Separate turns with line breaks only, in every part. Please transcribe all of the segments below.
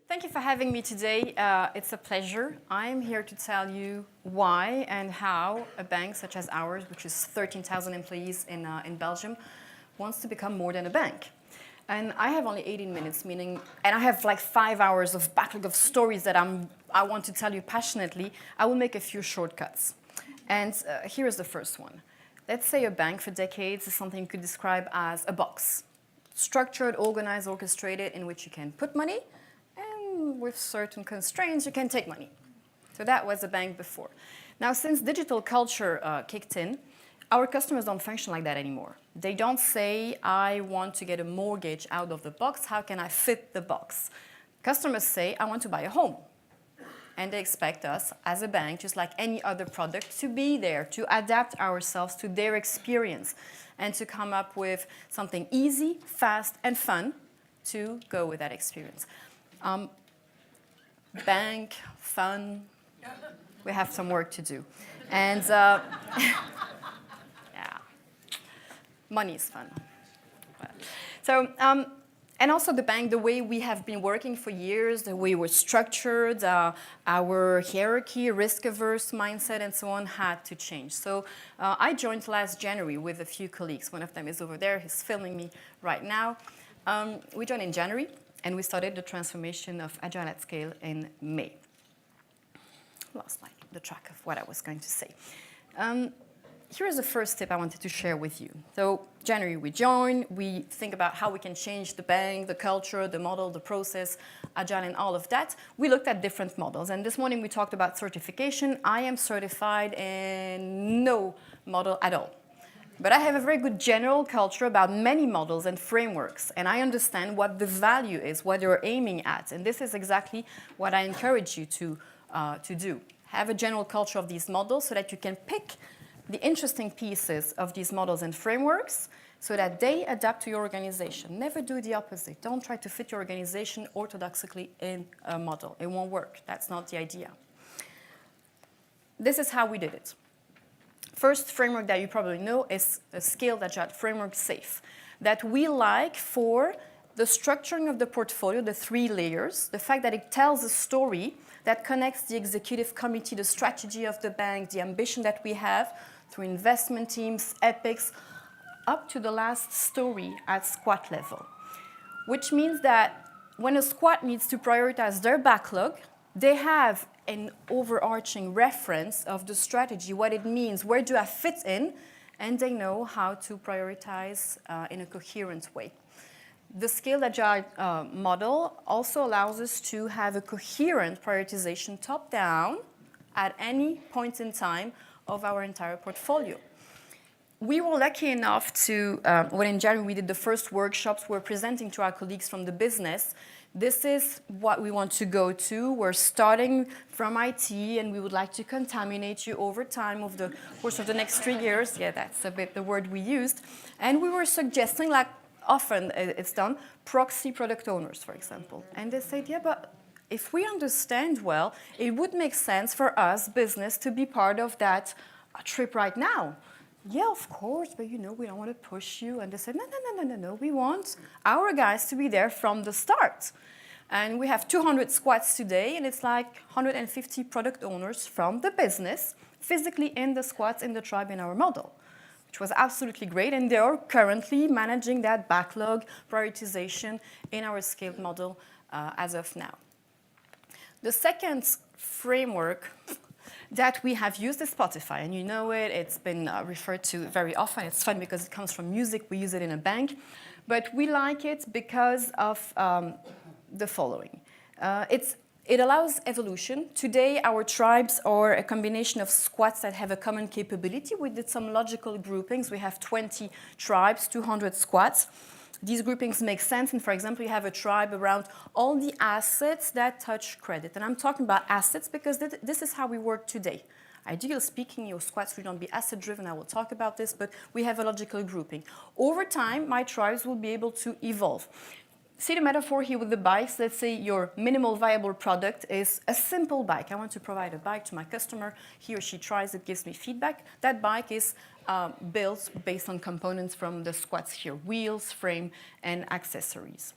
Thank you for having me today. It's a pleasure. I'm here to tell you why and how a bank such as ours, which is 13,000 employees in Belgium, wants to become more than a bank. And I have only 18 minutes, and I have like 5 hours of backlog of stories that I want to tell you passionately. I will make a few shortcuts. And here is the first one. Let's say a bank for decades is something you could describe as a box. Structured, organized, orchestrated, in which you can put money, and with certain constraints, you can take money. So that was a bank before. Now, since digital culture kicked in, our customers don't function like that anymore. They don't say, I want to get a mortgage out of the box. How can I fit the box? Customers say, I want to buy a home. And they expect us, as a bank, just like any other product, to be there, to adapt ourselves to their experience, and to come up with something easy, fast, and fun to go with that experience. Bank, fun, we have some work to do. And yeah, money is fun. So, and also the bank, the way we have been working for years, the way we're structured, our hierarchy, risk-averse mindset, and so on had to change. So I joined last January with a few colleagues. One of them is over there. He's filming me right now. We joined in January, and we started the transformation of Agile at Scale in May. Lost the track of what I was going to say. Here is the first tip I wanted to share with you. So January we join, we think about how we can change the bank, the culture, the model, the process, Agile and all of that. We looked at different models, and this morning we talked about certification. I am certified in no model at all. But I have a very good general culture about many models and frameworks, and I understand what the value is, what you're aiming at, and this is exactly what I encourage you to do. Have a general culture of these models so that you can pick the interesting pieces of these models and frameworks so that they adapt to your organization. Never do the opposite. Don't try to fit your organization orthodoxically in a model. It won't work. That's not the idea. This is how we did it. First framework that you probably know is a Scaled Agile framework, SAFe, that we like for the structuring of the portfolio, the 3 layers, the fact that it tells a story that connects the executive committee, the strategy of the bank, the ambition that we have through investment teams, epics, up to the last story at squad level. Which means that when a squad needs to prioritize their backlog, they have an overarching reference of the strategy, what it means, where do I fit in, and they know how to prioritize in a coherent way. The Scaled Agile model also allows us to have a coherent prioritization top-down at any point in time of our entire portfolio. We were lucky enough to, when in January we did the first workshops, we're presenting to our colleagues from the business. This is what we want to go to. We're starting from IT, and we would like to contaminate you over time over the course of the next 3 years. Yeah, that's a bit the word we used. And we were suggesting, like often it's done, proxy product owners, for example. And they said, yeah, but if we understand well, it would make sense for us, business, to be part of that trip right now. Yeah, of course, but we don't want to push you. And they said, no, we want our guys to be there from the start. And we have 200 squads today, and it's like 150 product owners from the business, physically in the squads, in the tribe, in our model, which was absolutely great. And they are currently managing that backlog prioritization in our scaled model as of now. The second framework that we have used is Spotify, and you know it. It's been referred to very often. It's fun because it comes from music. We use it in a bank. But we like it because of the following. It allows evolution. Today, our tribes are a combination of squads that have a common capability. We did some logical groupings. We have 20 tribes, 200 squads. These groupings make sense, and for example, you have a tribe around all the assets that touch credit. And I'm talking about assets because this is how we work today. Ideally speaking, your squads will not be asset-driven. I will talk about this, but we have a logical grouping. Over time, my tribes will be able to evolve. See the metaphor here with the bikes. Let's say your minimal viable product is a simple bike. I want to provide a bike to my customer. He or she tries it, gives me feedback. That bike is built based on components from the squads here, wheels, frame, and accessories.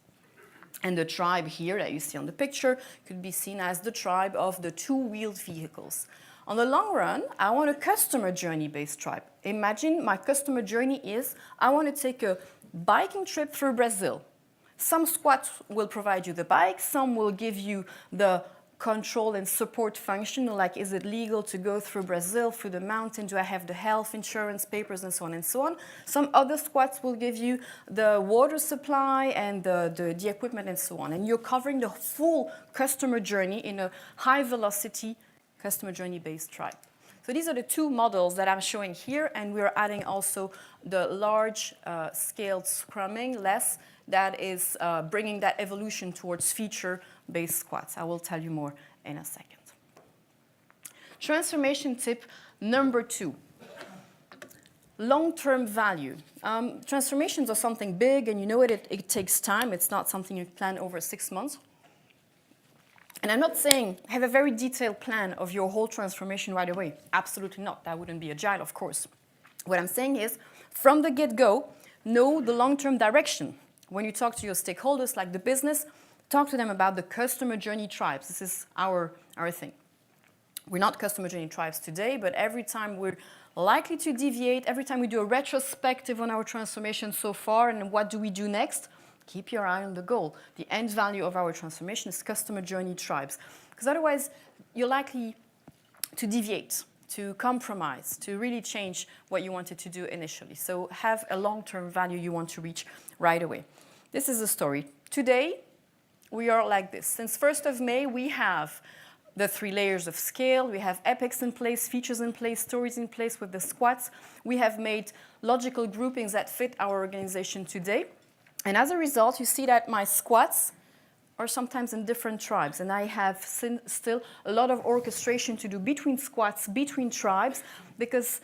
And the tribe here that you see on the picture could be seen as the tribe of the two-wheeled vehicles. On the long run, I want a customer journey-based tribe. Imagine my customer journey is, I want to take a biking trip through Brazil. Some squads will provide you the bike, some will give you the control and support function, like is it legal to go through Brazil, through the mountain, do I have the health insurance papers, and so on and so on. Some other squads will give you the water supply and the equipment and so on. And you're covering the full customer journey in a high velocity customer journey based tribe. So these are the two models that I'm showing here, and we're adding also the large scaled scrumming, less, that is bringing that evolution towards feature-based squads. I will tell you more in a second. Transformation tip number 2, long-term value. Transformations are something big, and you know it takes time. It's not something you plan over 6 months. And I'm not saying have a very detailed plan of your whole transformation right away. Absolutely not. That wouldn't be agile, of course. What I'm saying is, from the get-go, know the long-term direction. When you talk to your stakeholders, like the business, talk to them about the customer journey tribes. This is our thing. We're not customer journey tribes today, but every time we're likely to deviate, every time we do a retrospective on our transformation so far and what do we do next, keep your eye on the goal. The end value of our transformation is customer journey tribes. Because otherwise, you're likely to deviate, to compromise, to really change what you wanted to do initially. So have a long-term value you want to reach right away. This is the story. Today, we are like this. Since 1st of May, we have the 3 layers of scale. We have epics in place, features in place, stories in place with the squads. We have made logical groupings that fit our organization today. And as a result, you see that my squads are sometimes in different tribes. And I have still a lot of orchestration to do between squads, between tribes, because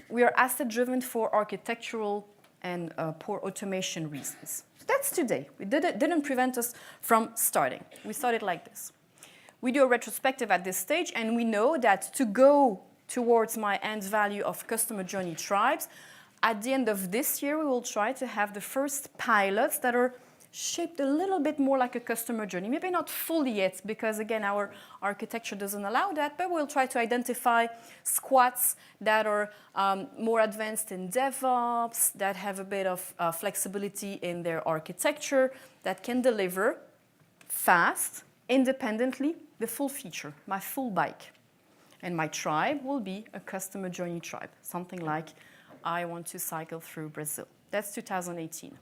we are asset-driven for architectural and poor automation reasons. So that's today. It didn't prevent us from starting. We started like this. We do a retrospective at this stage, and we know that to go towards my end value of customer journey tribes, at the end of this year, we will try to have the first pilots that are shaped a little bit more like a customer journey. Maybe not fully yet, because again, our architecture doesn't allow that, but we'll try to identify squads that are more advanced in DevOps, that have a bit of flexibility in their architecture, that can deliver fast, independently, the full feature, my full bike. And my tribe will be a customer journey tribe, something like I want to cycle through Brazil. That's 2018.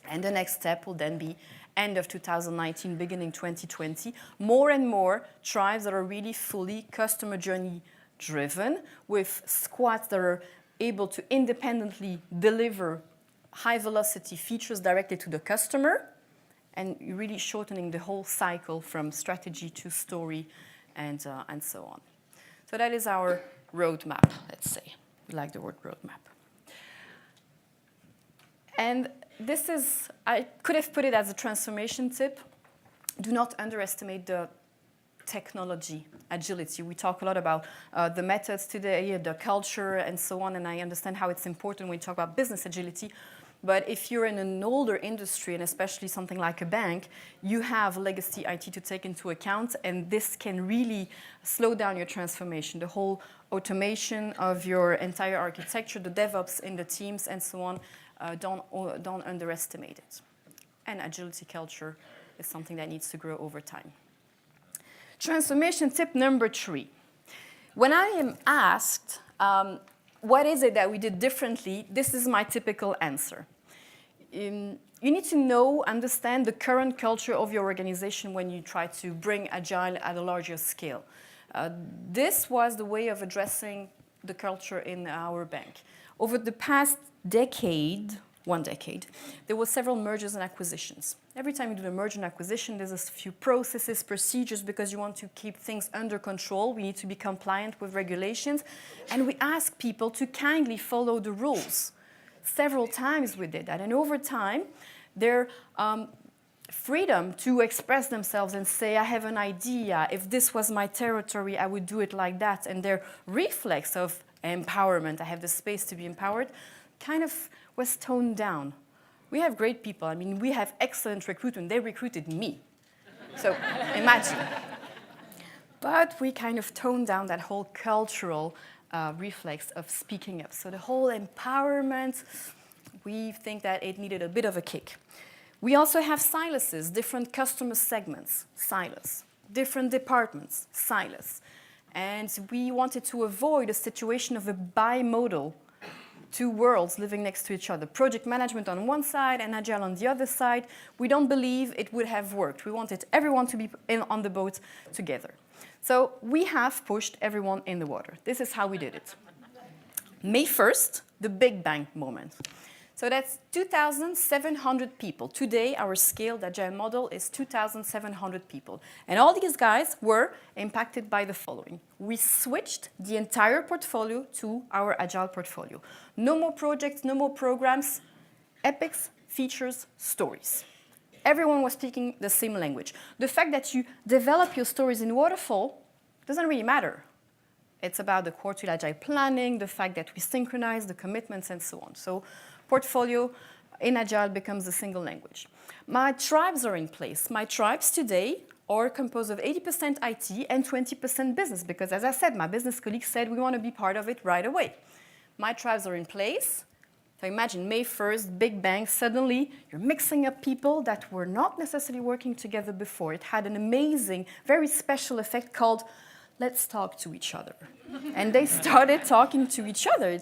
And the next step will then be end of 2019, beginning 2020. More and more tribes that are really fully customer journey driven, with squads that are able to independently deliver high velocity features directly to the customer, and really shortening the whole cycle from strategy to story and so on. So that is our roadmap, let's say. We like the word roadmap. And this is, I could have put it as a transformation tip. Do not underestimate the technology agility. We talk a lot about the methods today, the culture, and so on, and I understand how it's important when we talk about business agility. But if you're in an older industry, and especially something like a bank, you have legacy IT to take into account, and this can really slow down your transformation. The whole automation of your entire architecture, the DevOps in the teams, and so on, don't underestimate it. And agility culture is something that needs to grow over time. Transformation tip number 3. When I am asked, what is it that we did differently? This is my typical answer. You need to know, understand the current culture of your organization when you try to bring Agile at a larger scale. This was the way of addressing the culture in our bank. Over the past decade, 1 decade, there were several mergers and acquisitions. Every time you do a merger and acquisition, there's a few processes, procedures, because you want to keep things under control. We need to be compliant with regulations. And we ask people to kindly follow the rules. Several times we did that. And over time, their freedom to express themselves and say, I have an idea. If this was my territory, I would do it like that. And their reflex of empowerment, I have the space to be empowered, kind of was toned down We have great people. I mean, we have excellent recruitment. They recruited me. So imagine. But we kind of toned down that whole cultural reflex of speaking up. So the whole empowerment, we think that it needed a bit of a kick. We also have silos, different customer segments, silos, different departments, silos. And we wanted to avoid a situation of a bimodal, two worlds living next to each other. Project management on one side and Agile on the other side. We don't believe it would have worked. We wanted everyone to be on the boat together. So we have pushed everyone in the water. This is how we did it. May 1st, the Big Bang moment. So that's 2,700 people. Today, our scaled Agile model is 2,700 people. And all these guys were impacted by the following. We switched the entire portfolio to our Agile portfolio. No more projects, no more programs, epics, features, stories. Everyone was speaking the same language. The fact that you develop your stories in Waterfall doesn't really matter. It's about the quarterly Agile planning, the fact that we synchronize the commitments and so on. So portfolio in Agile becomes a single language. My tribes are in place. My tribes today are composed of 80% IT and 20% business because, as I said, my business colleagues said we want to be part of it right away. My tribes are in place. So imagine May 1st, Big Bang, suddenly you're mixing up people that were not necessarily working together before. It had an amazing, very special effect called let's talk to each other. And they started talking to each other.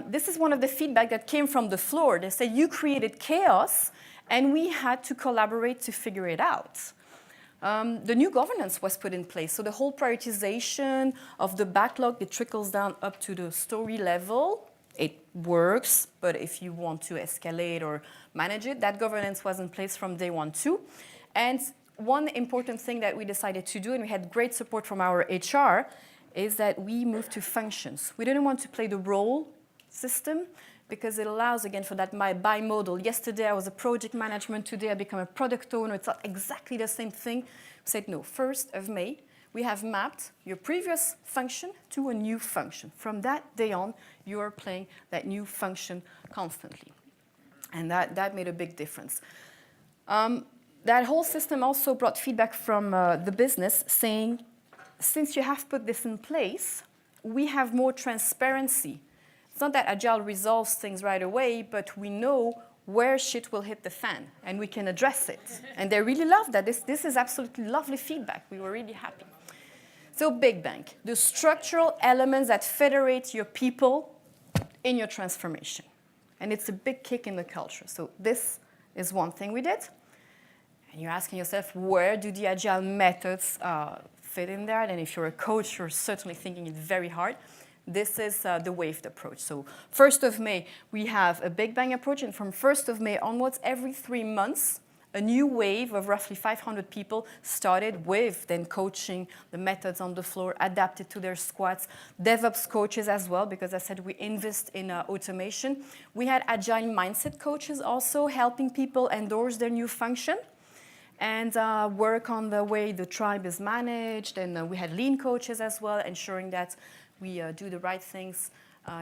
This is one of the feedback that came from the floor. They said, you created chaos, and we had to collaborate to figure it out. The new governance was put in place. So the whole prioritization of the backlog, it trickles down up to the story level. It works, but if you want to escalate or manage it, that governance was in place from day one too. And one important thing that we decided to do, and we had great support from our HR, is that we moved to functions. We didn't want to play the role system because it allows, again, for that bimodal. Yesterday I was a project management, today I become a product owner. It's not exactly the same thing. We said, no, 1st of May, we have mapped your previous function to a new function. From that day on, you are playing that new function constantly. And that made a big difference. That whole system also brought feedback from the business saying, since you have put this in place, we have more transparency. It's not that Agile resolves things right away, but we know where shit will hit the fan, and we can address it. And they really loved that. This is absolutely lovely feedback. We were really happy. So Big Bang, the structural elements that federate your people in your transformation. And it's a big kick in the culture. So this is one thing we did. And you're asking yourself, where do the Agile methods fit in there? And if you're a coach, you're certainly thinking it very hard. This is the waved approach. So 1st of May, we have a Big Bang approach. And from 1st of May onwards, every 3 months, a new wave of roughly 500 people started with then coaching the methods on the floor, adapted to their squads, DevOps coaches as well, because I said we invest in automation. We had Agile mindset coaches also helping people endorse their new function and work on the way the tribe is managed. And we had lean coaches as well, ensuring that we do the right things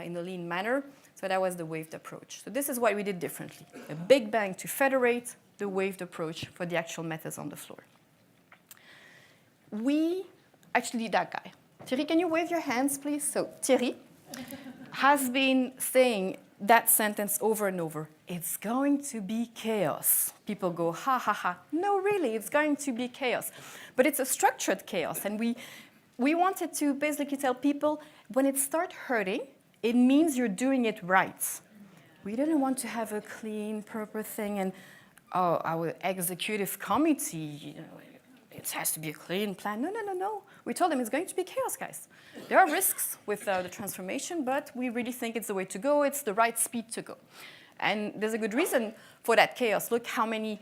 in a lean manner. So that was the waved approach. So this is what we did differently. A Big Bang to federate, the waved approach for the actual methods on the floor. We actually, that guy. Thierry, can you wave your hands, please? So Thierry has been saying that sentence over and over. It's going to be chaos. People go, ha, ha, ha. No, really, it's going to be chaos. But it's a structured chaos. And we wanted to basically tell people, when it starts hurting, it means you're doing it right. We didn't want to have a clean, proper thing and our executive committee, it has to be a clean plan. No. We told them it's going to be chaos, guys. There are risks with the transformation, but we really think it's the way to go. It's the right speed to go. And there's a good reason for that chaos. Look how many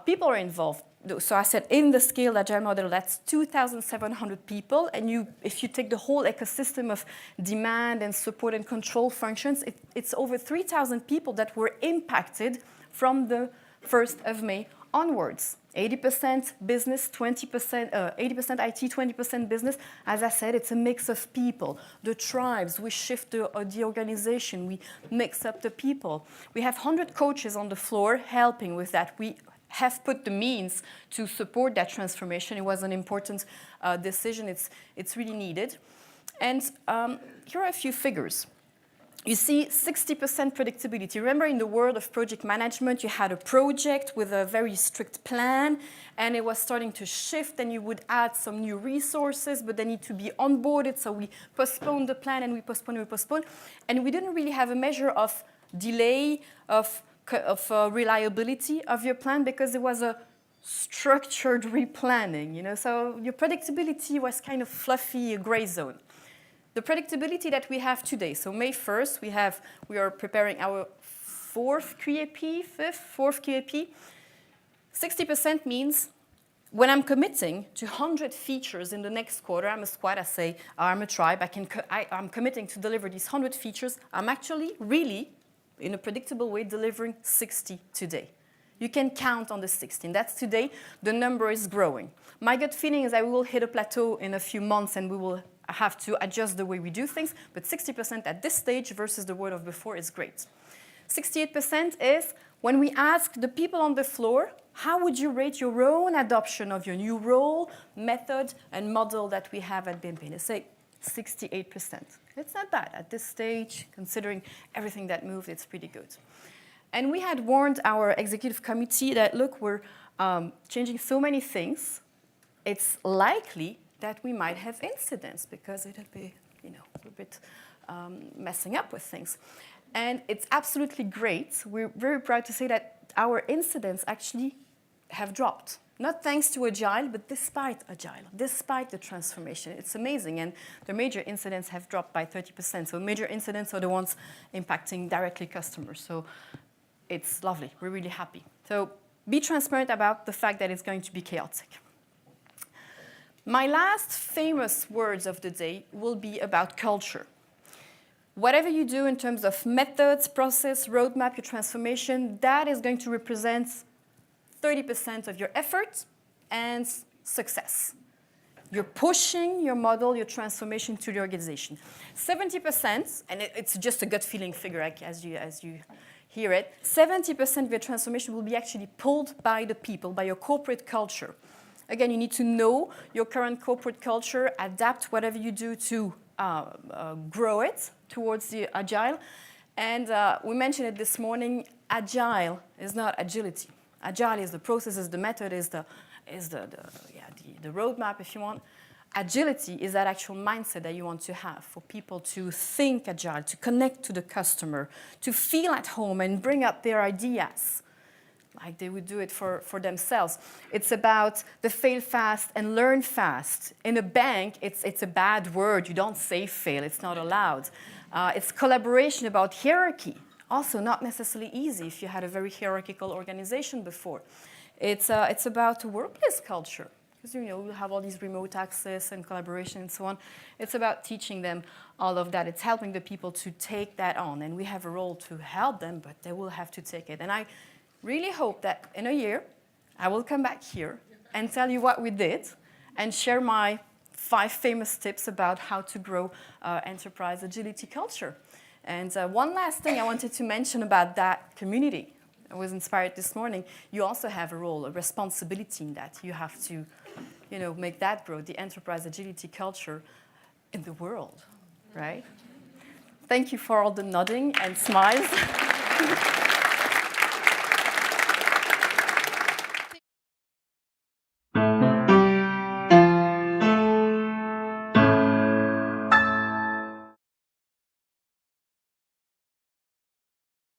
people are involved. So I said in the scaled Agile model, that's 2,700 people. And if you take the whole ecosystem of demand and support and control functions, it's over 3,000 people that were impacted from the 1st of May onwards. 80% business, 20%, 80% IT, 20% business. As I said, it's a mix of people. The tribes, we shift the organization, we mix up the people. We have 100 coaches on the floor helping with that. We have put the means to support that transformation. It was an important decision. It's really needed. And here are a few figures. You see 60% predictability. Remember, in the world of project management, you had a project with a very strict plan, and it was starting to shift, and you would add some new resources, but they need to be onboarded, so we postponed the plan, and we postponed. And we didn't really have a measure of delay, of reliability of your plan, because it was a structured replanning, you know? So your predictability was kind of fluffy, a gray zone. The predictability that we have today, so May 1st, we are preparing our fourth QAP. 60% means when I'm committing to 100 features in the next quarter, I'm a squad, I say, I'm a tribe, I'm committing to deliver these 100 features. I'm actually really, in a predictable way, delivering 60 today. You can count on the 60, and that's today. The number is growing. My gut feeling is that we will hit a plateau in a few months, and we will have to adjust the way we do things, but 60% at this stage versus the word of before is great. 68% is when we ask the people on the floor, how would you rate your own adoption of your new role, method, and model that we have at BNP? They say 68%. It's not bad at this stage, considering everything that moved, it's pretty good. And we had warned our executive committee that, look, we're changing so many things, it's likely that we might have incidents because it'll be, you know, a bit messing up with things. And it's absolutely great. We're very proud to say that our incidents actually have dropped. Not thanks to Agile, but despite Agile, despite the transformation. It's amazing. And the major incidents have dropped by 30%. So major incidents are the ones impacting directly customers. So it's lovely. We're really happy. So be transparent about the fact that it's going to be chaotic. My last famous words of the day will be about culture. Whatever you do in terms of methods, process, roadmap, your transformation, that is going to represent 30% of your effort and success. You're pushing your model, your transformation to the organization. 70%, and it's just a gut feeling figure as you hear it, 70% of your transformation will be actually pulled by the people, by your corporate culture. Again, you need to know your current corporate culture, adapt whatever you do to grow it towards the Agile. And we mentioned it this morning, Agile is not agility. Agile is the processes, the method is the roadmap, if you want. Agility is that actual mindset that you want to have for people to think Agile, to connect to the customer, to feel at home and bring up their ideas, like they would do it for themselves. It's about the fail fast and learn fast. In a bank, it's a bad word. You don't say fail. It's not allowed. It's collaboration, about hierarchy. Also not necessarily easy if you had a very hierarchical organization before. It's about workplace culture. Because we have all these remote access and collaboration and so on. It's about teaching them all of that. It's helping the people to take that on. And we have a role to help them, but they will have to take it. And I really hope that in a year, I will come back here and tell you what we did and share my 5 famous tips about how to grow enterprise agility culture. And one last thing I wanted to mention about that community. I was inspired this morning. You also have a role, a responsibility in that. You have to, make that grow, the enterprise agility culture in the world, right? Thank you for all the nodding and smiles.